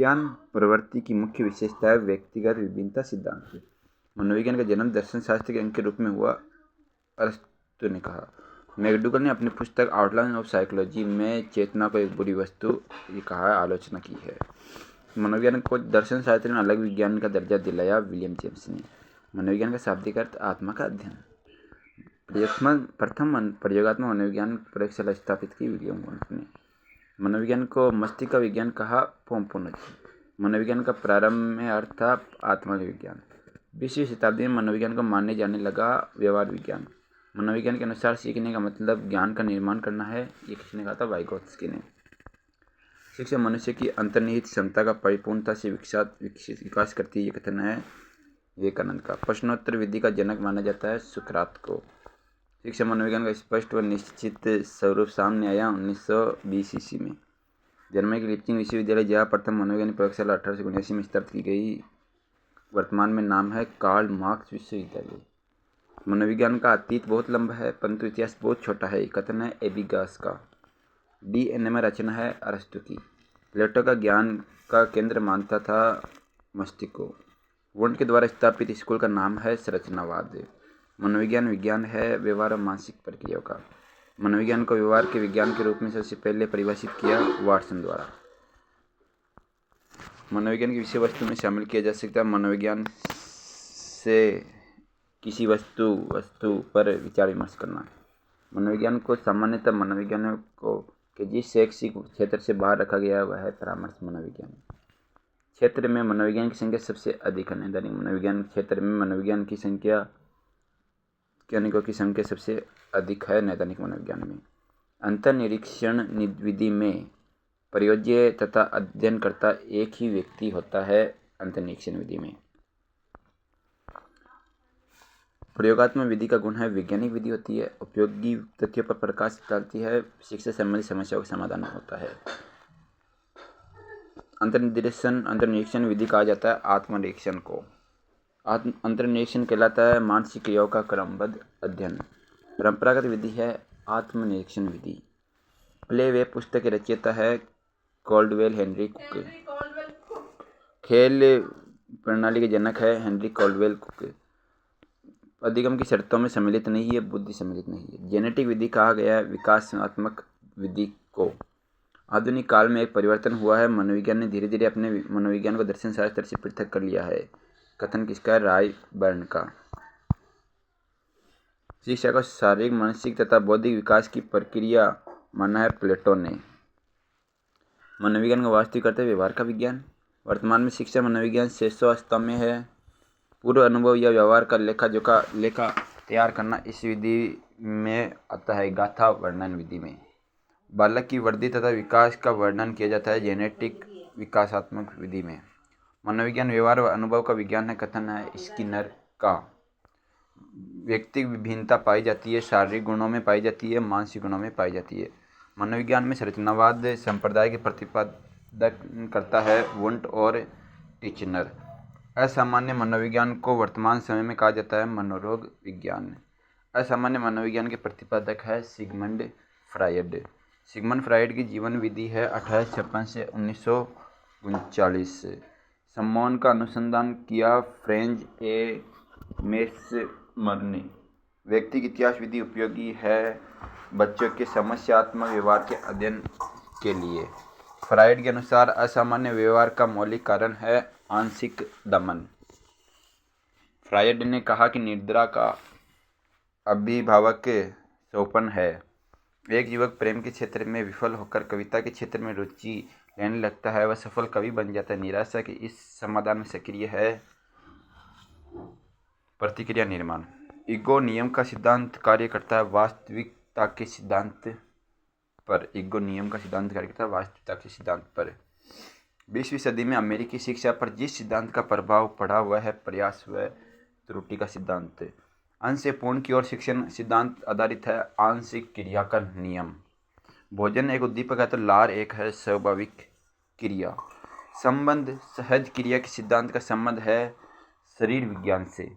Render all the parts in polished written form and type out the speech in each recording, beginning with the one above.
मनोविज्ञान प्रवृत्ति की मुख्य विशेषता है व्यक्तिगत विभिन्नता सिद्धांत। मनोविज्ञान का जन्म दर्शन शास्त्र के अंग के रूप में हुआ, अरस्तु ने कहा। मैकडूगल ने अपनी पुस्तक आउटलाइन ऑफ साइकोलॉजी में चेतना को एक बुरी वस्तु ये कहा आलोचना की है। मनोविज्ञान को दर्शन शास्त्र में अलग विज्ञान का दर्जा दिलाया विलियम जेम्स ने। मनोविज्ञान का शाब्दिक अर्थ आत्मा का अध्ययन। प्रथम प्रयोगात्मक मनोविज्ञान प्रयोगशाला स्थापित की विलियम जेम्स ने। मनोविज्ञान को मस्तिष्क का विज्ञान कहा पोम्पोनजी। मनोविज्ञान का प्रारंभ में अर्थ था आत्मा का विज्ञान। 20वीं शताब्दी में मनोविज्ञान को मानने जाने लगा व्यवहार विज्ञान। मनोविज्ञान के अनुसार सीखने का मतलब ज्ञान का निर्माण करना है, ये किसने कहा था? वाइगोत्स्की ने। शिक्षा मनुष्य की अंतर्निहित क्षमता का परिपूर्णता से विकास करती है, ये कथन है विवेकानंद का। प्रश्नोत्तर विधि का जनक माना जाता है सुकरात को। शिक्षा मनोविज्ञान का स्पष्ट व निश्चित स्वरूप सामने आया 1920 ईस्वी में। जर्मनी के लीप्जिग विश्वविद्यालय, जहाँ प्रथम मनोविज्ञान प्रयोगशाला 1879 में स्थापित की गई, वर्तमान में नाम है कार्ल मार्क्स विश्वविद्यालय। मनोविज्ञान का अतीत बहुत लंबा है, परंतु इतिहास बहुत छोटा है, कथन है एबिगास का। डीएनए में रचना है अरस्तु की। प्लेटो का ज्ञान का केंद्र मानता था मस्तिष्क को। वुंट के द्वारा स्थापित स्कूल का नाम है संरचनावाद। मनोविज्ञान विज्ञान है व्यवहार और मानसिक प्रक्रियाओं का। मनोविज्ञान को व्यवहार के विज्ञान के रूप में सबसे पहले परिभाषित किया वाटसन द्वारा। मनोविज्ञान की विषय वस्तु में शामिल किया जा सकता है। मनोविज्ञान से किसी वस्तु पर विचार विमर्श करना। मनोविज्ञान को सामान्यतः मनोविज्ञान को कि जिस शैक्षिक क्षेत्र से बाहर रखा गया वह है परामर्श मनोविज्ञान। क्षेत्र में मनोविज्ञान की संख्या सबसे अधिक है। नैदानिक मनोविज्ञान क्षेत्र में मनोविज्ञान की संख्या वैज्ञानिकों की संख्या सबसे अधिक है। नैदानिक मनोविज्ञान में अंतर्निरीक्षण विधि में प्रयोज्य तथा अध्ययनकर्ता एक ही व्यक्ति होता है। अंतर्निरीक्षण विधि में प्रयोगात्मक विधि का गुण है वैज्ञानिक विधि होती है, उपयोगी तथ्यों पर प्रकाश डालती है, शिक्षा संबंधी समस्याओं का समाधान होता है। अंतर्निरीक्षण विधि कहा जाता है आत्मनिरीक्षण को। अंतर्निरीक्षण कहलाता है मानसिक क्रियाओं का क्रमबद्ध अध्ययन। परंपरागत विधि है आत्मनिरीक्षण विधि। प्ले वे पुस्तक के रचयिता है कॉल्डवेल हेनरी कुक। खेल प्रणाली के जनक है हेनरी कॉल्डवेल कुक। अधिगम की शर्तों में सम्मिलित नहीं है, बुद्धि सम्मिलित नहीं है। जेनेटिक विधि कहा गया है विकासात्मक विधि को। आधुनिक काल में एक परिवर्तन हुआ है। मनोविज्ञान ने धीरे धीरे अपने मनोविज्ञान को दर्शन शास्त्र से पृथक कर लिया है, कथन किसका है? राय बर्न का। शिक्षा को शारीरिक, मानसिक तथा बौद्धिक विकास की प्रक्रिया माना है प्लेटो ने। मनोविज्ञान का वास्तविक अर्थ है व्यवहार का विज्ञान। वर्तमान में शिक्षा मनोविज्ञान 600 स्तंभ में है। पूर्व अनुभव या व्यवहार का लेखा तैयार करना इस विधि में आता है गाथा वर्णन विधि में। बालक की वृद्धि तथा विकास का वर्णन किया जाता है जेनेटिक विकासात्मक विधि में। मनोविज्ञान व्यवहार व अनुभव का विज्ञान है, कथन है स्किनर का। व्यक्तिक विभिन्नता पाई जाती है, शारीरिक गुणों में पाई जाती है, मानसिक गुणों में पाई जाती है। मनोविज्ञान में संरचनावाद संप्रदाय के प्रतिपादन करता है वुंट और टिचनर। असामान्य मनोविज्ञान को वर्तमान समय में कहा जाता है मनोरोग विज्ञान। असामान्य मनोविज्ञान के प्रतिपादक है सिगमंड फ्रायड। सिगमंड फ्रायड की जीवन विधि है 1856 से 1939। सम्मोहन का अनुसंधान किया फ्रेंज ए मेस्मर ने। व्यक्ति की इतिहास विधि उपयोगी है बच्चों के समस्यात्मक व्यवहार के अध्ययन के लिए। फ्रायड के अनुसार असामान्य व्यवहार का मौलिक कारण है आंशिक दमन। फ्रायड ने कहा कि निद्रा का अभिभावक सोपन है। एक युवक प्रेम के क्षेत्र में विफल होकर कविता के क्षेत्र में रुचि लेने लगता है, वह सफल कवि बन जाता है। निराशा के इस समाधान में सक्रिय है प्रतिक्रिया निर्माण। ईगो नियम का सिद्धांत कार्य करता है वास्तविकता के सिद्धांत पर। ईगो नियम का सिद्धांत कार्य करता है वास्तविकता के सिद्धांत पर। 20वीं सदी में अमेरिकी शिक्षा पर जिस सिद्धांत का प्रभाव पड़ा हुआ है प्रयास व त्रुटि का सिद्धांत। अंश से पूर्ण की ओर शिक्षण सिद्धांत आधारित है आंशिक क्रिया का नियम। भोजन एक उद्दीपक है तो लार एक है स्वाभाविक क्रिया। संबंध सहज क्रिया के सिद्धांत का संबंध है शरीर विज्ञान से।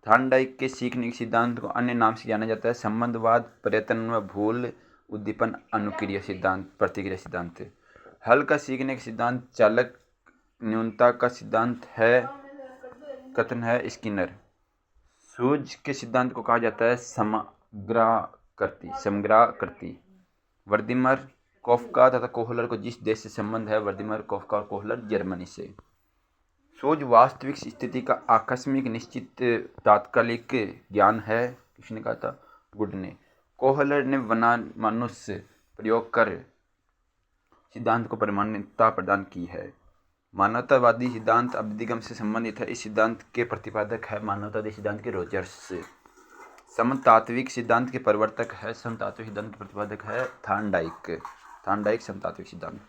थॉर्नडाइक के सीखने के सिद्धांत को अन्य नाम से जाना जाता है संबंधवाद, प्रयत्न व भूल, उद्दीपन अनुक्रिया सिद्धांत, प्रतिक्रिया सिद्धांत। हल का सीखने के सिद्धांत चालक न्यूनता का सिद्धांत है, कथन है स्किनर। सूज के सिद्धांत को कहा जाता है समग्राकृति। वर्दिमर, कोफका तथा कोहलर को जिस देश से संबंध है, वर्दिमर, कोफका और कोहलर जर्मनी से। सूज वास्तविक स्थिति का आकस्मिक निश्चित तात्कालिक ज्ञान है, किसने कहा था? गुड ने। कोहलर ने वनानुस प्रयोग कर सिद्धांत को प्रमाणिकता प्रदान की है। मानवतावादी सिद्धांत अभिगम से संबंधित है। इस सिद्धांत के प्रतिपादक है मानवतावादी सिद्धांत के रोजर्स। समतात्विक सिद्धांत के प्रवर्तक है, समतात्विक सिद्धांत के प्रतिपादक है थार्नडाइक समतात्विक सिद्धांत।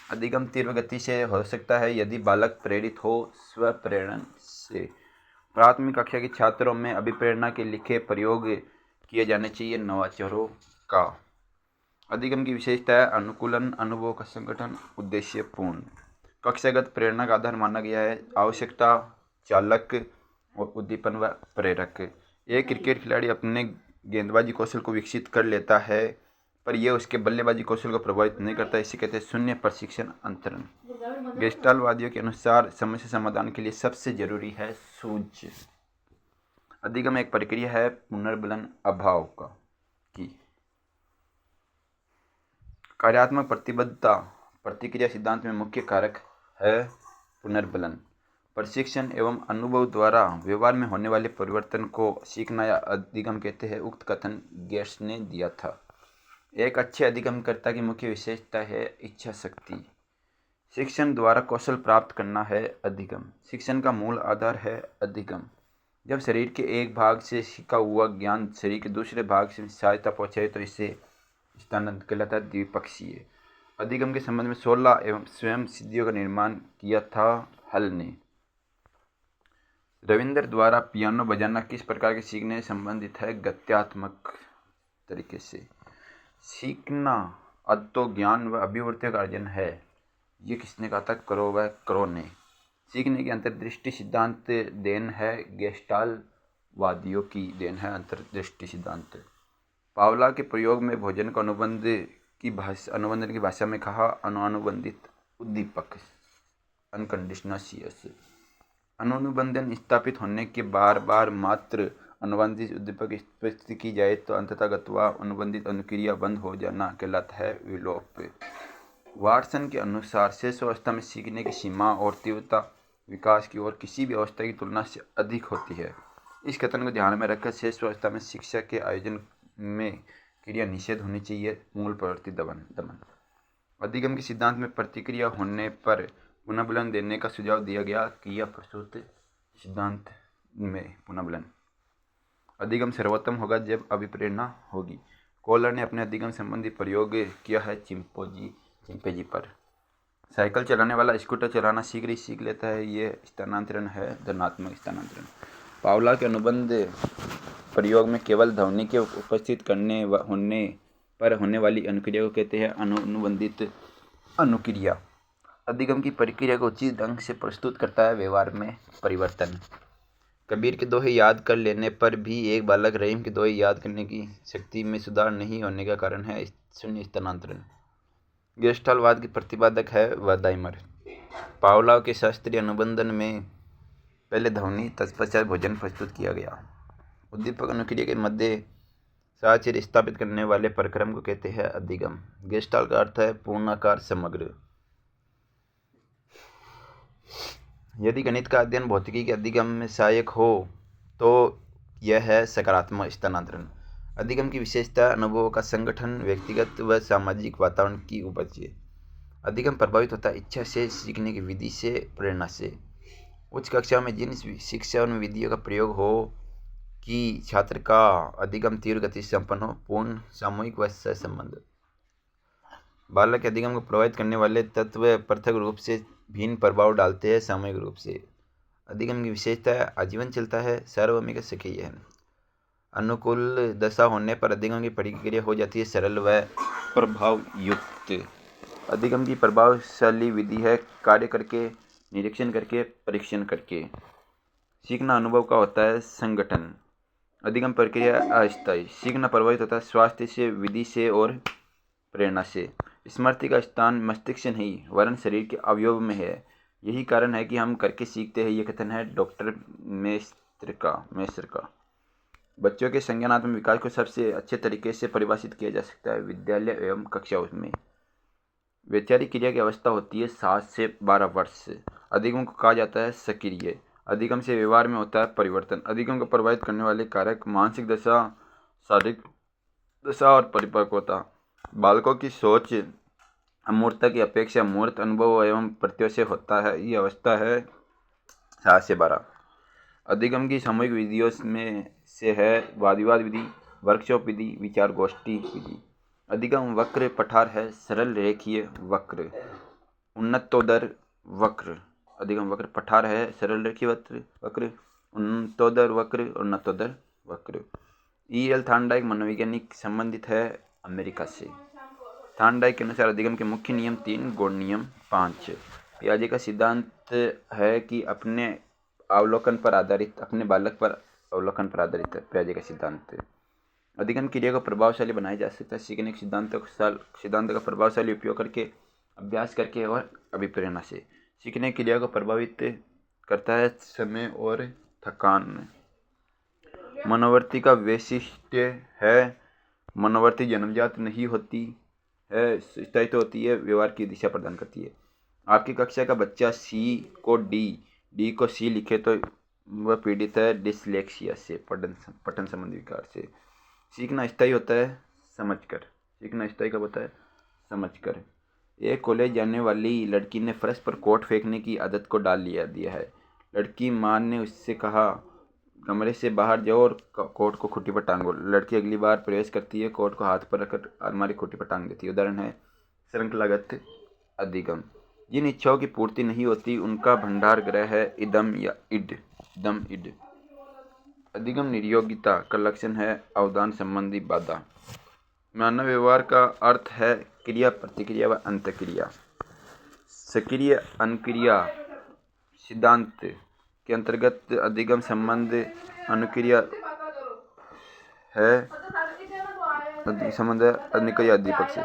अधिगम तीव्र गति से हो सकता है यदि बालक प्रेरित हो स्वप्रेरण से। प्राथमिक कक्षा के छात्रों में अभिप्रेरणा के लिखे प्रयोग किए जाने चाहिए नवाचारों का। अधिगम की विशेषता है अनुकूलन, अनुभव का संगठन, उद्देश्यपूर्ण। कक्षागत प्रेरणा का आधार माना गया है आवश्यकता, चालक और उद्दीपन व प्रेरक। एक क्रिकेट खिलाड़ी अपने गेंदबाजी कौशल को विकसित कर लेता है पर यह उसके बल्लेबाजी कौशल को प्रभावित नहीं करता, इसे कहते हैं शून्य प्रशिक्षण अंतरण। गेस्टाल्टवादियों के अनुसार समस्या समाधान के लिए सबसे जरूरी है सूझ। अधिगम एक प्रक्रिया है पुनर्बलन अभाव की। कार्यात्मक प्रतिबद्धता प्रतिक्रिया सिद्धांत में मुख्य कारक है पुनर्बलन। प्रशिक्षण एवं अनुभव द्वारा व्यवहार में होने वाले परिवर्तन को सीखना या अधिगम कहते हैं। उक्त कथन गेट्स ने दिया था। एक अच्छे अधिगमकर्ता की मुख्य विशेषता है इच्छा शक्ति। शिक्षण द्वारा कौशल प्राप्त करना है अधिगम। शिक्षण का मूल आधार है अधिगम। जब शरीर के एक भाग से सीखा हुआ ज्ञान शरीर के दूसरे भाग से सहायता पहुँचाए तो इसे स्थानांतरण कहलाता है द्विपक्षीय। अधिगम के संबंध में 16 एवं स्वयं सिद्धियों का निर्माण किया था हल ने। रविंद्र द्वारा पियानो बजाना किस प्रकार के सीखने से संबंधित है? गत्यात्मक तरीके से। सीखना अतो ज्ञान व अभिवृत्ति का अर्जन है, ये किसने कहा था? करो व करो ने। सीखने की अंतर्दृष्टि सिद्धांत देन है, गेस्टाल्टवादियों की देन है अंतर्दृष्टि सिद्धांत। पावला के प्रयोग में भोजन को अनुबंधन की भाषा में कहा अनुबंधित उद्दीपक अनकंडीशनस। अनुबंधन स्थापित होने के बार मात्र अनुबंधित उद्दीपक स्पष्ट की जाए तो अंततः गत्वा अनुबंधित अनुक्रिया बंद हो जाना कहलाता है विलोप। वाटसन के अनुसार शेष अवस्था में सीखने की सीमा और तीव्रता विकास की ओर किसी भी अवस्था की तुलना से अधिक होती है। इस कथन को ध्यान में रखकर शेष अवस्था में शिक्षा के आयोजन में क्रिया निषेध होनी चाहिए, मूल प्रवृत्ति दमन। अधिगम के सिद्धांत में प्रतिक्रिया होने पर पुनर्बलन देने का सुझाव दिया गया। क्रिया प्रसूत सिद्धांत में पुनर्बलन। अधिगम सर्वोत्तम होगा जब अभिप्रेरणा होगी। कोहलर ने अपने अधिगम संबंधी प्रयोग किया है चिंपैंजी पर। साइकिल चलाने वाला स्कूटर चलाना सीख लेता है, ये स्थानांतरण है धनात्मक स्थानांतरण। पावला के अनुबंध प्रयोग में केवल ध्वनि के उपस्थित होने पर होने वाली अनुक्रिया को कहते हैं अनुबंधित अनुक्रिया। अधिगम की प्रक्रिया को उचित ढंग से प्रस्तुत करता है व्यवहार में परिवर्तन। कबीर के दोहे याद कर लेने पर भी एक बालक रहीम के दोहे याद करने की शक्ति में सुधार नहीं होने का कारण है शून्य स्थानांतरण। गेस्टाल्टवाद के प्रतिपादक है वर्दाइमर। पावलाव के शास्त्रीय अनुबंधन में पहले ध्वनि तत्पश्चात भोजन प्रस्तुत किया गया। उद्दीपक अनुक्रिया के मध्य साहचर्य स्थापित करने वाले प्रक्रम को कहते हैं अधिगम। गेस्टाल्ट का अर्थ है पूर्णाकार समग्र। यदि गणित का अध्ययन भौतिकी के अधिगम में सहायक हो तो यह है सकारात्मक स्थानांतरण। अधिगम की विशेषता अनुभवों का संगठन, व्यक्तिगत व सामाजिक वातावरण की उपज। अधिगम प्रभावित होता है इच्छा से, सीखने की विधि से, प्रेरणा से। उच्च कक्षाओं में जिन शिक्षा और विधियों का प्रयोग हो कि छात्र का अधिगम तीव्र गति से संपन्न हो, पूर्ण, सामूहिक व सहसंबंध। बालक के अधिगम को प्रभावित करने वाले तत्व पृथक रूप से भिन्न प्रभाव डालते हैं सामूहिक रूप से। अधिगम की विशेषता आजीवन चलता है, सार्वभौमिक सक्रिय है। अनुकूल दशा होने पर अधिगम की प्रक्रिया हो जाती है सरल व प्रभाव युक्त। अधिगम की प्रभावशाली विधि है कार्य करके, निरीक्षण करके, परीक्षण करके। सीखना अनुभव का होता है संगठन। अधिगम प्रक्रिया अस्थायी। सीखना प्रभावित होता है स्वास्थ्य से, विधि से और प्रेरणा से। स्मृति का स्थान मस्तिष्क से नहीं वरन शरीर के अवयव में है। यही कारण है कि हम करके सीखते हैं। ये कथन है डॉक्टर मेस्टर का। बच्चों के संज्ञानात्मक विकास को सबसे अच्छे तरीके से परिभाषित किया जा सकता है विद्यालय एवं कक्षाओं में। वैचारिक क्रिया की अवस्था होती है 7 से 12 वर्ष। अधिगम को कहा जाता है सक्रिय। अधिगम से व्यवहार में होता है परिवर्तन। अधिगम को प्रभावित करने वाले कारक मानसिक दशा, शारीरिक दशा और परिपक्वता। बालकों की सोच अमूर्तता की अपेक्षा मूर्त अनुभव एवं प्रत्यय से होता है। ये अवस्था है 7 से 12। अधिगम की सामूहिक विधियों में से है वाद विवाद विधि, वर्कशॉप विधि, विचार गोष्ठी विधि। अधिगम वक्र पठार है सरल रेखीय वक्र, उन्नतोदर वक्र। अधिगम वक्र पठार है सरल रेखीय वक्र, उन्नतोदर वक्र, उन्नतोदर वक्र। E.L. थार्नडाइक मनोवैज्ञानिक संबंधित है अमेरिका से। थार्नडाइक के अनुसार अधिगम के मुख्य नियम 3, गौण नियम 5। पियाजे का सिद्धांत है कि अपने बालक पर अवलोकन पर आधारित है पियाजे का सिद्धांत। अधिगम क्रिया को प्रभावशाली बनाया जा सकता है सीखने के सिद्धांत का प्रभावशाली उपयोग करके, अभ्यास करके और अभिप्रेरणा से। सीखने की क्रिया को प्रभावित करता है समय और थकान। मनोवृत्ति का वैशिष्ट्य है मनोवृत्ति जन्मजात नहीं होती है, स्थायित्व होती है, व्यवहार की दिशा प्रदान करती है। आपकी कक्षा का बच्चा सी को डी को सी लिखे तो वह पीड़ित है डिसलेक्सिया से, पठन संबंधी विकार से। सीखना स्थायी होता है समझकर। सीखना स्थायी कब होता है? समझकर। एक कॉलेज जाने वाली लड़की ने फर्श पर कोट फेंकने की आदत को डाल दिया है। लड़की माँ ने उससे कहा कमरे से बाहर जाओ और कोट को खुट्टी पर टांगो। लड़की अगली बार प्रवेश करती है, कोट को हाथ पर रखकर अलमारी खुट्टी पर टांग देती है। उदाहरण है श्रृंखलागत अधिगम। जिन इच्छाओं की पूर्ति नहीं होती उनका भंडार ग्रह है इदम या इड। अधिगम निर्योग्यता का लक्षण है अवदान संबंधी बाधा। मानव व्यवहार का अर्थ है क्रिया, प्रतिक्रिया व अंतक्रिया। सक्रिय अनुक्रिया सिद्धांत के अंतर्गत अधिगम संबंध अनुक्रिया है अनुक्रिया दीपक से।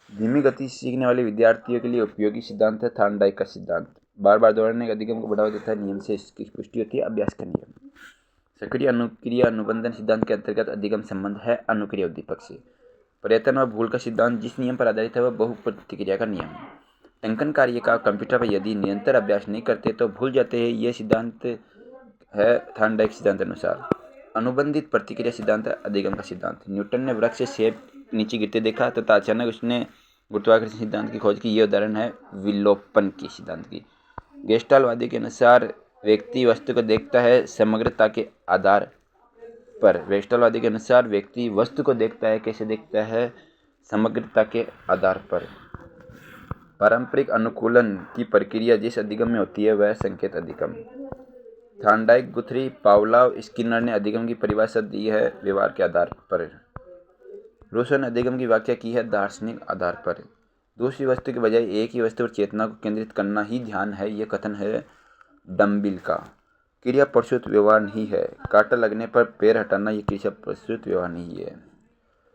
धीमी गति से सीखने वाले विद्यार्थियों के लिए उपयोगी सिद्धांत है थार्नडाइक का सिद्धांत। बार बार दोहराने अधिगम को बढ़ावा देता है, नियम से इसकी पुष्टि होती है, अभ्यास का नियम। सक्रिय अनुक्रिया अनुबंधन सिद्धांत के अंतर्गत अधिगम संबंध है अनुक्रिया उद्दीपक से। प्रयत्न व भूल का सिद्धांत जिस नियम पर आधारित है वह बहुप्रतिक्रिया का नियम। टंकन कार्य का कंप्यूटर पर यदि निरंतर अभ्यास नहीं करते तो भूल जाते हैं। यह सिद्धांत है थार्नडाइक सिद्धांत अनुसार। अनुबंधित प्रतिक्रिया सिद्धांत है अधिगम का सिद्धांत। न्यूटन ने वृक्ष से सेब नीचे गिरते देखा तो अचानक उसने गुरुत्वाकर्षण सिद्धांत की खोज की। यह उदाहरण है विलोपन की सिद्धांत की। गेस्टाल्टवादी के अनुसार व्यक्ति वस्तु को देखता है समग्रता के आधार पर। गेस्टाल्टवादी के अनुसार व्यक्ति वस्तु को देखता है, कैसे देखता है? समग्रता के आधार पर। पारंपरिक अनुकूलन की प्रक्रिया जिस अधिगम में होती है वह संकेत अधिगम। थार्नडाइक, गुथरी, पावलोव, स्किनर ने अधिगम की परिभाषा दी है व्यवहार के आधार पर। रूसो ने अधिगम की व्याख्या की है दार्शनिक आधार पर। दूसरी वस्तु के बजाय एक ही वस्तु पर चेतना को केंद्रित करना ही ध्यान है, यह कथन है डम्बिल का। क्रिया प्रसूत व्यवहार नहीं है। कांटा लगने पर पैर हटाना यह क्रिया प्रसूत व्यवहार नहीं है।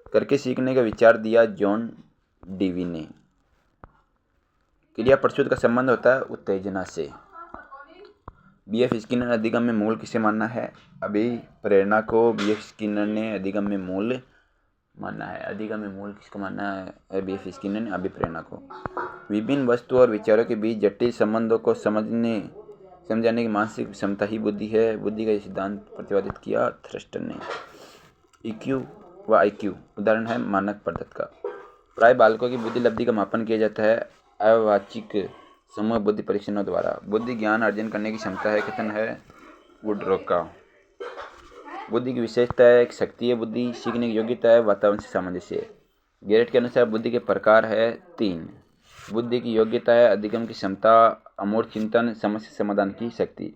करके सीखने का विचार दिया जॉन डीवी ने। क्रिया प्रसूत का संबंध होता है उत्तेजना से। B.F. स्किनर ने अधिगम में मूल किसे माना है? अभिप्रेरणा को। B.F. स्किनर ने अधिगम में मूल माना है। अधिगम में मूल किसको माना है? B.F. स्किनर ने अभिप्रेरणा को। विभिन्न वस्तुओं और विचारों के बीच जटिल संबंधों को समझाने की मानसिक क्षमता ही बुद्धि है। बुद्धि का सिद्धांत प्रतिपादित किया थ्रस्टर ने। EQ व IQ उदाहरण है मानक पद्धति का। प्राय बालकों की बुद्धि लब्धि का मापन किया जाता है अवाचिक समूह बुद्धि परीक्षणों द्वारा। बुद्धि ज्ञान अर्जन करने की क्षमता है, कथन है वुडरॉक का। बुद्धि की विशेषता है एक सक्रिय बुद्धि, सीखने की योग्यता है वातावरण से सामंजस्य। गेरेट के अनुसार बुद्धि के प्रकार है 3। बुद्धि की योग्यता है अधिगम की क्षमता, अमूर्त चिंतन, समस्या समाधान की शक्ति।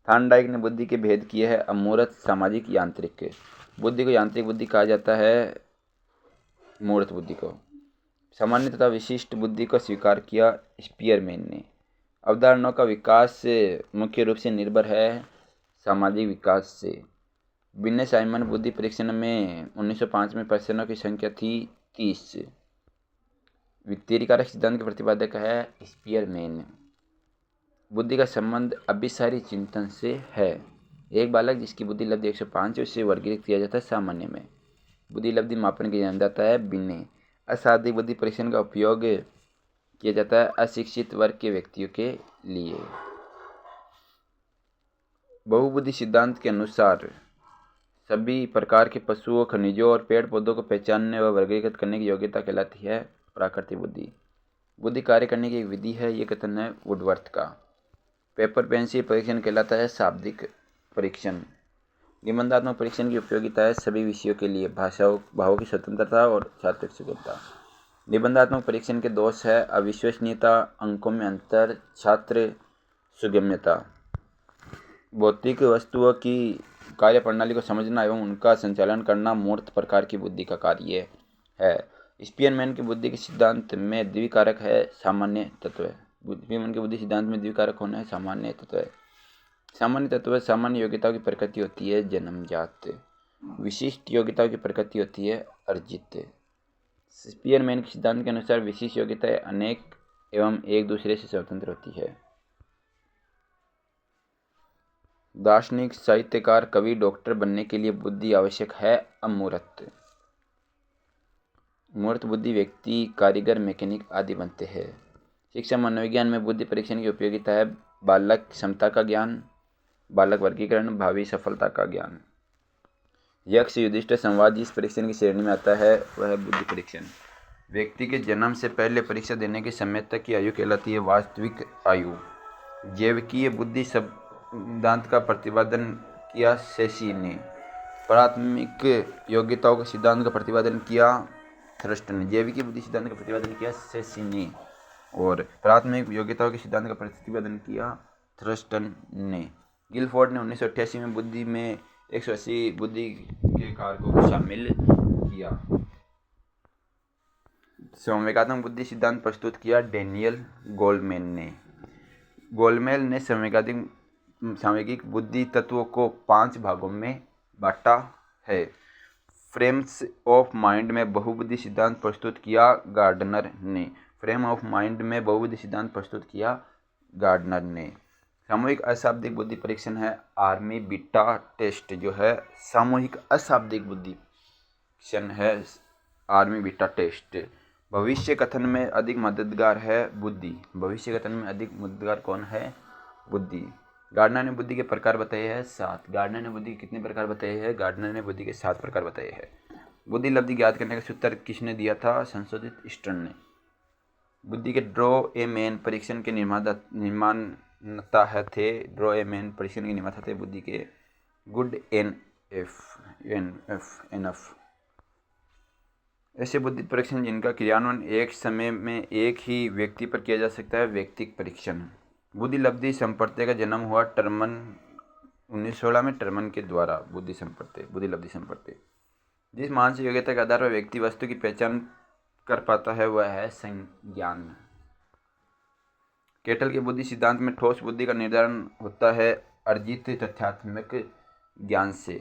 थार्नडाइक ने बुद्धि के भेद किए हैं अमूर्त, सामाजिक, यांत्रिक। बुद्धि को यांत्रिक बुद्धि कहा जाता है, मूर्त बुद्धि को। सामान्य तथा विशिष्ट बुद्धि को स्वीकार किया स्पीयरमैन ने। अवधारणाओं का विकास मुख्य रूप से निर्भर है सामाजिक विकास से। बिन्ने साइमन बुद्धि परीक्षण में 1905 में प्रश्नों की संख्या थी 30। वित्तीय कारक सिद्धांत के प्रतिपादक है स्पीयरमैन। बुद्धि का संबंध अभिसारी चिंतन से है। एक बालक जिसकी बुद्धि लब्धि 105 है उसे वर्गीकृत किया जाता है सामान्य में। बुद्धि लब्धि मापन किया जाता है बिन्ने। अशाब्दिक बुद्धि परीक्षण का उपयोग किया जाता है अशिक्षित वर्ग के व्यक्तियों के लिए। बहुबुद्धि सिद्धांत के अनुसार सभी प्रकार के पशुओं, खनिजों और पेड़ पौधों को पहचानने व वर्गीकृत करने की योग्यता कहलाती है प्राकृतिक बुद्धि। बुद्धि कार्य करने की एक विधि है, ये कथन है वुडवर्थ का। पेपर पेन से परीक्षण कहलाता है शाब्दिक परीक्षण। निबंधात्मक परीक्षण की उपयोगिता है सभी विषयों के लिए भावों की स्वतंत्रता और सात्विक सुगमता। निबंधात्मक परीक्षण के दोष है अविश्वसनीयता, अंकों में अंतर, छात्र सुगम्यता। भौतिक वस्तुओं की कार्यप्रणाली को समझना एवं उनका संचालन करना मूर्त प्रकार की बुद्धि का कार्य है। स्पीयरमैन की बुद्धि के सिद्धांत में द्विकारक है सामान्य तत्व। स्पीयरमैन की बुद्धि सिद्धांत में द्विकारक होना है सामान्य तत्व। सामान्य तत्व सामान्य योग्यताओं की प्रकृति होती है जन्मजात, विशिष्ट योग्यताओं की प्रकृति होती है अर्जित। स्पीयरमैन के सिद्धांत के अनुसार विशिष्ट योग्यताएं अनेक एवं एक दूसरे से स्वतंत्र होती है। दार्शनिक, साहित्यकार, कवि, डॉक्टर बनने के लिए बुद्धि आवश्यक है अमूर्त। मूर्त बुद्धि व्यक्ति, कारीगर, मैकेनिक आदि बनते हैं। शिक्षा मनोविज्ञान में बुद्धि परीक्षण की उपयोगिता है बालक क्षमता का ज्ञान, बालक वर्गीकरण, भावी सफलता का ज्ञान। यक्ष युधिष्ठिर संवाद जिस परीक्षण की श्रेणी में आता है वह है बुद्धि परीक्षण। व्यक्ति के जन्म से पहले परीक्षा देने के समय तक की आयु कहलाती है वास्तविक आयु। जैविकीय बुद्धि सिद्धांत का प्रतिपादन किया सेसी ने। प्राथमिक योग्यताओं के सिद्धांत का प्रतिपादन किया थ्रस्ट ने। जैविकीय बुद्धि सिद्धांत का प्रतिपादन किया सेसी ने और प्राथमिक योग्यताओं के सिद्धांत का प्रतिपादन किया थ्रस्टन ने। गिलफोर्ड ने 1988 में बुद्धि में 180 बुद्धि के कारकों को शामिल किया। संवेगात्मक बुद्धि सिद्धांत प्रस्तुत किया डेनियल गोलमैन ने। गोलमैन ने सांवेगिक बुद्धि तत्वों को 5 भागों में बांटा है। फ्रेम्स ऑफ माइंड में बहुबुद्धि सिद्धांत प्रस्तुत किया गार्डनर ने। फ्रेम ऑफ माइंड में बहुबुद्धि सिद्धांत प्रस्तुत किया गार्डनर ने। सामूहिक अशाब्दिक बुद्धि परीक्षण है आर्मी बीटा टेस्ट, जो है सामूहिक अशाब्दिक बुद्धि परीक्षण है आर्मी बीटा टेस्ट। भविष्य कथन में अधिक मददगार है बुद्धि। भविष्य कथन में अधिक मददगार कौन है? बुद्धि। गार्डनर ने बुद्धि के प्रकार बताए हैं 7। गार्डनर ने बुद्धि के कितने प्रकार बताए हैं? गार्डनर ने बुद्धि के 7 प्रकार बताए हैं। बुद्धि लब्धि ज्ञात करने का सूत्र किसने दिया था? संशोधित स्टर्न ने। बुद्धि के ड्रॉ ए मैन परीक्षण के निर्माता थे परीक्षण के निर्माता थे बुद्धि के गुड एनएफ। ऐसे बुद्धि परीक्षण जिनका क्रियान्वयन एक समय में एक ही व्यक्ति पर किया जा सकता है व्यक्तिक परीक्षण। बुद्धि लब्धि संपर्त्य का जन्म हुआ टर्मन 1916 में टर्मन के द्वारा। बुद्धि लब्धि संपर्त्य जिस मानसिक योग्यता के आधार पर व्यक्ति वस्तु की पहचान कर पाता है वह है संज्ञान। केटल के बुद्धि सिद्धांत में ठोस बुद्धि का निर्धारण होता है अर्जित तथ्यात्मक ज्ञान से।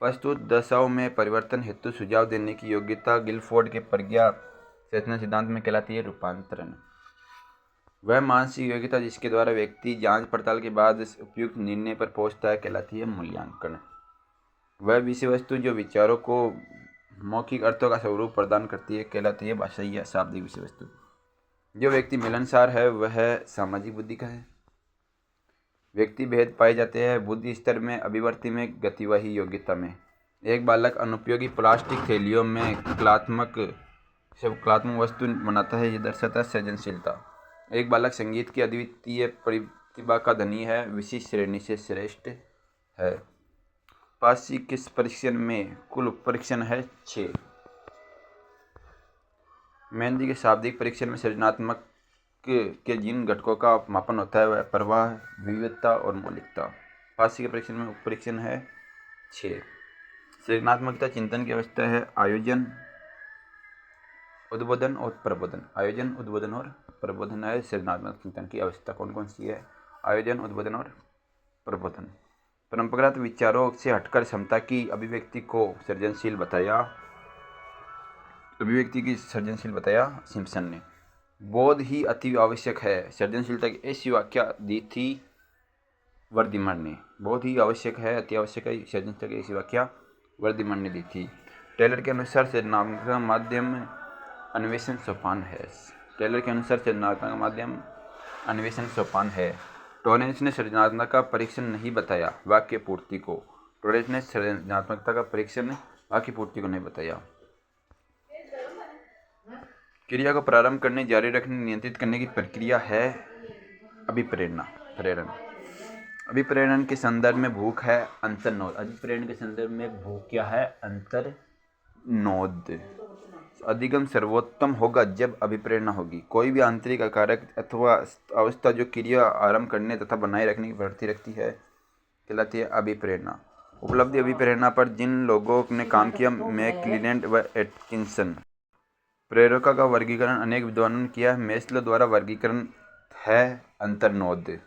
प्रस्तुत दशाओं में परिवर्तन हेतु सुझाव देने की योग्यता गिलफोर्ड के प्रज्ञा चेतना सिद्धांत में कहलाती है रूपांतरण। वह मानसिक योग्यता जिसके द्वारा व्यक्ति जांच पड़ताल के बाद उपयुक्त निर्णय पर पहुंचता है कहलाती है मूल्यांकन। वह विषय वस्तु जो विचारों को मौखिक अर्थों का स्वरूप प्रदान करती है कहलाती है भाषाई या शाब्दिक विषय वस्तु। जो व्यक्ति मिलनसार है वह सामाजिक बुद्धि का है। व्यक्ति भेद पाए जाते हैं बुद्धि स्तर में, अभिवर्ती में, गतिवाही योग्यता में। एक बालक अनुपयोगी प्लास्टिक थैलियों में कलात्मक वस्तु बनाता है, ये दर्शाता है सृजनशीलता। एक बालक संगीत की अद्वितीय प्रतिभा का धनी है, विशिष्ट श्रेणी से श्रेष्ठ है। पासी किस परीक्षण में कुल परीक्षण है 6। मेहंदी के शाब्दिक परीक्षण में सृजनात्मक के जिन घटकों का मापन होता है वह प्रवाह, विविधता और मौलिकता। पासी के परीक्षण में उप परीक्षण है 6। सृजनात्मकता चिंतन की अवस्था है आयोजन, उद्बोधन और प्रबोधन। आयोजन, उद्बोधन और प्रबोधन है सृजनात्मक चिंतन की अवस्था। कौन कौन सी है? आयोजन, उद्बोधन और प्रबोधन। परंपरागत विचारों से हटकर क्षमता की अभिव्यक्ति को सृजनशील बताया सिम्पसन ने। बोध ही अति आवश्यक है, सृजनशीलता की ऐसी व्याख्या दी थी वर्धमान ने। बहुत ही आवश्यक है, अति आवश्यक है, सृजनशीलता की ऐसी व्याख्या वर्धमान ने दी थी। टेलर के अनुसार सृजनात्मक माध्यम अन्वेषण सोपान है। टेलर के अनुसार सृजनात्मक माध्यम अन्वेषण सोपान है। टॉरेंस ने सृजनात्मकता का परीक्षण नहीं बताया, वाक्य पूर्ति को। टॉरेंस ने सृजनात्मकता का परीक्षण वाक्य पूर्ति को नहीं बताया। क्रिया को प्रारंभ करने, जारी रखने, नियंत्रित करने की प्रक्रिया है अभिप्रेरणा। प्रेरण अभिप्रेरण के संदर्भ में भूख है अंतर्नोद। अभिप्रेरण के संदर्भ में भूख क्या है? अंतर्नोद। अधिगम सर्वोत्तम होगा जब अभिप्रेरणा होगी। कोई भी आंतरिक कारक अथवा अवस्था जो क्रिया आरंभ करने तथा बनाए रखने की प्रवृत्ति रखती है कहलाती है अभिप्रेरणा। उपलब्धि अभिप्रेरणा पर जिन लोगों ने काम किया, मैकक्लेलैंड व एटकिंसन। प्रेरकों का वर्गीकरण अनेक विद्वानों ने किया। मेस्लो द्वारा वर्गीकरण है अंतर्नोद।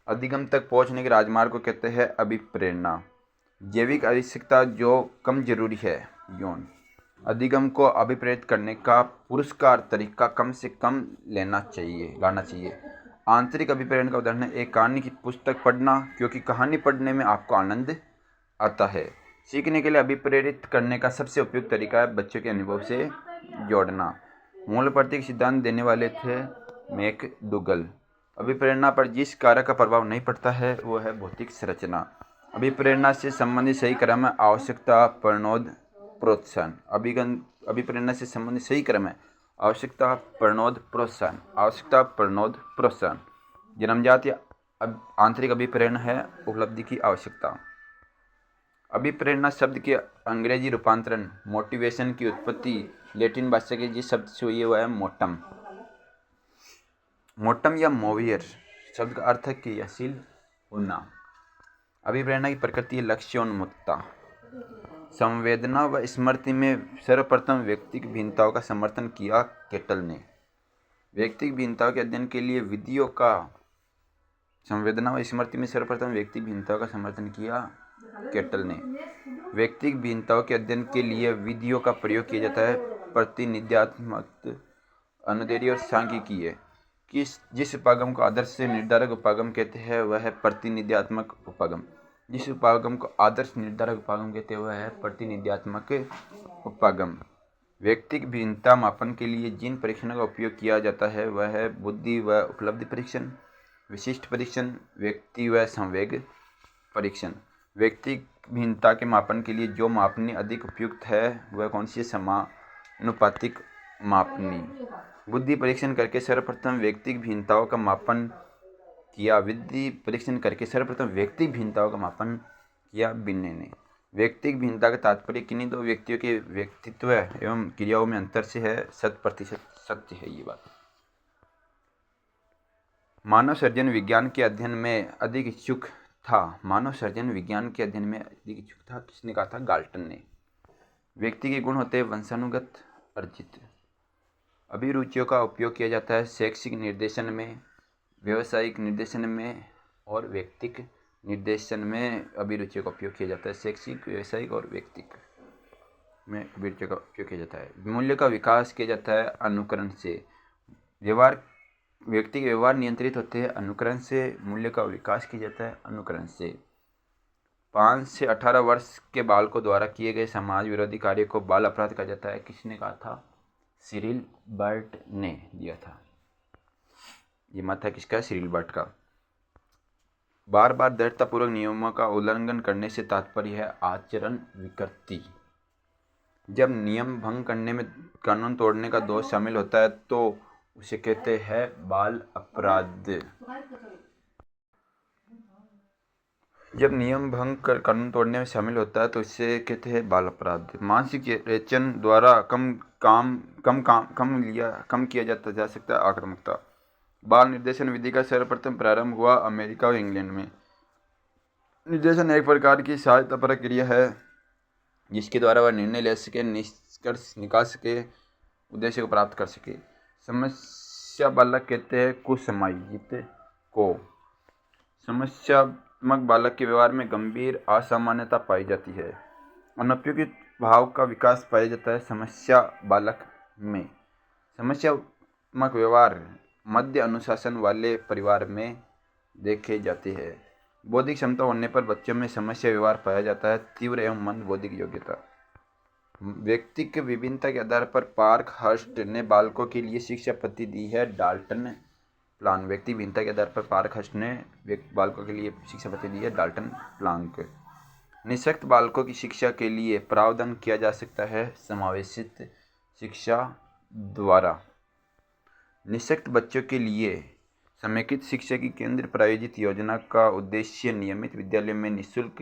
अधिगम तक पहुंचने के राजमार्ग को कहते हैं अभिप्रेरणा। जैविक आवश्यकता जो कम जरूरी है, यौन। अधिगम को अभिप्रेरित करने का पुरस्कार तरीका कम से कम लाना चाहिए। आंतरिक अभिप्रेरण का उदाहरण है एक कहानी की पुस्तक पढ़ना, क्योंकि कहानी पढ़ने में आपको आनंद आता है। सीखने के लिए अभिप्रेरित करने का सबसे उपयुक्त तरीका है बच्चों के अनुभव से जोड़ना। मूल प्रतीक सिद्धांत देने वाले थे मैकडूगल। अभिप्रेरणा पर जिस कारक का प्रभाव नहीं पड़ता है वो है भौतिक संरचना। अभिप्रेरणा से संबंधित सही क्रम है आवश्यकता, प्रणोद, प्रोत्साहन। अभिप्रेरणा से संबंधित सही क्रम है आवश्यकता, प्रणोद, प्रोत्साहन। आवश्यकता, प्रणोद, प्रोत्साहन। जन्मजात या आंतरिक अभिप्रेरणा है उपलब्धि की आवश्यकता। अभिप्रेरणा शब्द के अंग्रेजी रूपांतरण मोटिवेशन की उत्पत्ति लैटिन भाषा के जिस शब्द से हुई है वह है मोटम। मोटम या मोवियर शब्द का अर्थ है क्रियाशील होना। अभिप्रेरणा की प्रकृति है लक्ष्योन्मुखता। संवेदना व स्मृति में सर्वप्रथम व्यक्तिगत भिन्नताओं का समर्थन किया केटल ने। व्यक्तिगत भिन्नताओं के अध्ययन के लिए विधियों का संवेदना व स्मृति में सर्वप्रथम व्यक्तिगत भिन्नताओं का समर्थन किया केटल ने। व्यक्तिगत भिन्नताओं के अध्ययन के लिए विधियों का प्रयोग किया जाता है प्रतिनिध्यात्मक, अनुदैर्ध्य और सांख्यिकीय। जिस उपागम को आदर्श से निर्धारक उपागम कहते हैं वह है प्रतिनिध्यात्मक उपागम। जिस उपागम को आदर्श निर्धारक उपागम कहते हैं वह है प्रतिनिध्यात्मक उपागम। व्यक्तिगत भिन्नता मापन के लिए जिन परीक्षणों का उपयोग किया जाता है वह है बुद्धि व उपलब्धि परीक्षण, विशिष्ट परीक्षण, व्यक्ति व संवेग परीक्षण। व्यक्तिगत भिन्नता के मापन के लिए जो मापनी अधिक उपयुक्त है वह कौन सी? समानुपातिक मापनी। बुद्धि परीक्षण करके सर्वप्रथम व्यक्तिगत भिन्नताओं का मापन किया विधि परीक्षण करके सर्वप्रथम व्यक्तिगत भिन्नताओं का मापन किया बिन्ने ने। व्यक्तिगत भिन्नता का तात्पर्य किन्हीं दो व्यक्तियों के व्यक्तित्व एवं क्रियाओं में अंतर से है। 100% सत्य है ये बात। मानव सर्जन विज्ञान के अध्ययन में अधिक इच्छुक था। मानव सर्जन विज्ञान के अध्ययन में अधिक इच्छुक था। किसने कहा था? गाल्टन ने। व्यक्ति के गुण होते हैं वंशानुगत, अर्जित। अभिरुचियों का उपयोग किया जाता है शैक्षिक निर्देशन में, व्यावसायिक निर्देशन में और व्यक्तिक निर्देशन में। अभिरुचियों का उपयोग किया जाता है शैक्षिक, व्यावसायिक और व्यक्तिक में अभिरुचियों का उपयोग किया जाता है। मूल्य का विकास किया जाता है अनुकरण से। व्यक्ति के व्यवहार नियंत्रित होते हैं अनुकरण से। मूल्य का विकास किया जाता है अनुकरण से। 5 से 18 वर्ष के बालकों द्वारा किए गए समाज विरोधी कार्य को बाल अपराध कहा जाता है। किसने कहा था? सिरिल बर्ट ने दिया था। ये मत है किसका? सिरिल बर्ट का। बार बार दृढ़तापूर्वक नियमों का उल्लंघन करने से तात्पर्य है आचरण विकृति। जब नियम भंग करने में कानून तोड़ने का दोष शामिल होता है तो उसे कहते हैं बाल अपराध। जब नियम भंग कर कानून तोड़ने में शामिल होता है तो इसे कहते हैं बाल अपराध। मानसिक रेचन द्वारा कम किया जा सकता है आक्रामकता। बाल निर्देशन विधि का सर्वप्रथम प्रारंभ हुआ अमेरिका और इंग्लैंड में। निर्देशन एक प्रकार की सहायता प्रक्रिया है जिसके द्वारा वह निर्णय ले सके, निष्कर्ष निकाल सके, उद्देश्य को प्राप्त कर सके। समस्या बालक कहते हैं कुसमाजित को। समस्यात्मक बालक के व्यवहार में गंभीर असामान्यता पाई जाती है। अनउपयुक्त भाव का विकास पाया जाता है समस्या बालक में। समस्या सकारात्मक व्यवहार मध्य अनुशासन वाले परिवार में देखे जाते हैं। बौद्धिक क्षमता होने पर बच्चों में समस्या व्यवहार पाया जाता है। तीव्र एवं मंद बौद्धिक योग्यता। व्यक्ति के विभिन्नता के आधार पर पार्क हर्स्ट ने बालकों के लिए शिक्षा पद्धति दी है डाल्टन प्लांक। व्यक्ति भिन्नता के आधार पर पार्क हर्स्ट ने बालकों के लिए शिक्षा पद्धति दी है डाल्टन प्लांक। निःशक्त बालकों की शिक्षा के लिए प्रावधान किया जा सकता है समावेशित शिक्षा द्वारा। निःशक्त बच्चों के लिए समेकित शिक्षा की केंद्र प्रायोजित योजना का उद्देश्य नियमित विद्यालय में निःशुल्क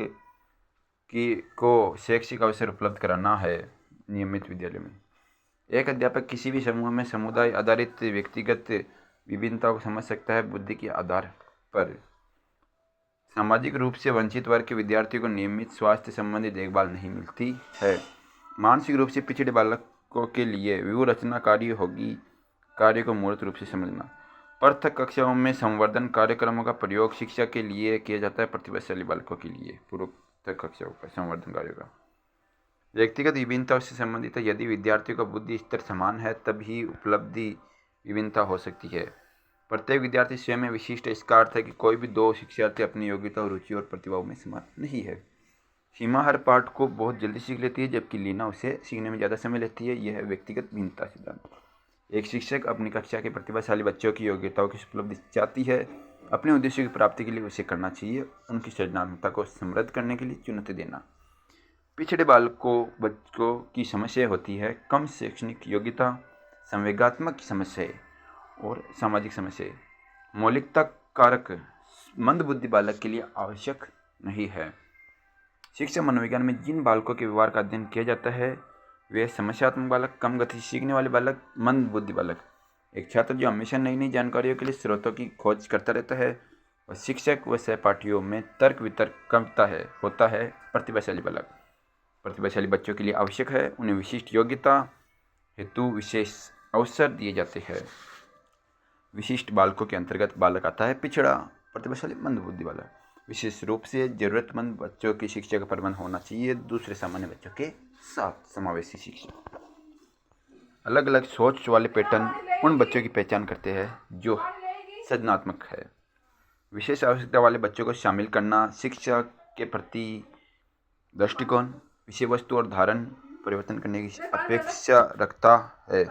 को शैक्षिक अवसर उपलब्ध कराना है। नियमित विद्यालय में एक अध्यापक किसी भी समूह में समुदाय आधारित व्यक्तिगत विभिन्नताओं को समझ सकता है। बुद्धि के आधार पर सामाजिक रूप से वंचित वर्ग के विद्यार्थियों को नियमित स्वास्थ्य संबंधी देखभाल नहीं मिलती है। मानसिक रूप से पिछड़े बालकों के लिए व्यूह रचनाकारी होगी कार्य को मूर्त रूप से समझना। पृथक कक्षाओं में संवर्धन कार्यक्रमों का प्रयोग शिक्षा के लिए किया जाता है। प्रतिभाशाली बालकों के लिए पृथक कक्षाओं का संवर्धन कार्य का व्यक्तिगत विभिन्नता से संबंधित है। यदि विद्यार्थियों का बुद्धि स्तर समान है तभी उपलब्धि विभिन्नता हो सकती है। प्रत्येक विद्यार्थी स्वयं में विशिष्ट। इसका अर्थ है कि कोई भी दो शिक्षार्थी अपनी योग्यता और रुचि और प्रतिभाओं में समान नहीं है। सीमा हर पाठ को बहुत जल्दी सीख लेती है जबकि लीना उसे सीखने में ज़्यादा समय लेती है। यह है व्यक्तिगत भिन्नता सिद्धांत। एक शिक्षक अपनी कक्षा के प्रतिभाशाली बच्चों की योग्यताओं की उपलब्धि चाहती है। अपने उद्देश्य की प्राप्ति के लिए उसे करना चाहिए उनकी सृजनात्मकता को समृद्ध करने के लिए चुनौती देना। पिछड़े बच्चों की समस्या होती है कम शैक्षणिक योग्यता, संवेगात्मक समस्या और सामाजिक समस्या। मौलिकता कारक मंद बुद्धि बालक के लिए आवश्यक नहीं है। शिक्षा मनोविज्ञान में जिन बालकों के व्यवहार का अध्ययन किया जाता है वे समस्यात्मक बालक, कम गति सीखने वाले बालक, मंद बुद्धि बालक। एक छात्र जो हमेशा नई नई जानकारियों के लिए स्रोतों की खोज करता रहता है और शिक्षक व सहपाठियों में तर्क वितर्क करता है होता है प्रतिभाशाली बालक। प्रतिभाशाली बच्चों के लिए आवश्यक है उन्हें विशिष्ट योग्यता हेतु विशेष अवसर दिए जाते हैं। विशिष्ट बालकों के अंतर्गत बालक आता है पिछड़ा, प्रतिभाशाली, मंद बुद्धि बालक। विशेष रूप से जरूरतमंद बच्चों की शिक्षा का प्रबंध होना चाहिए दूसरे सामान्य बच्चों के साथ। समावेशी शिक्षा। अलग अलग सोच वाले पैटर्न उन बच्चों की पहचान करते हैं जो सृजनात्मक है। विशेष आवश्यकता वाले बच्चों को शामिल करना शिक्षा के प्रति दृष्टिकोण, विषय वस्तु और धारण परिवर्तन करने की अपेक्षा रखता है।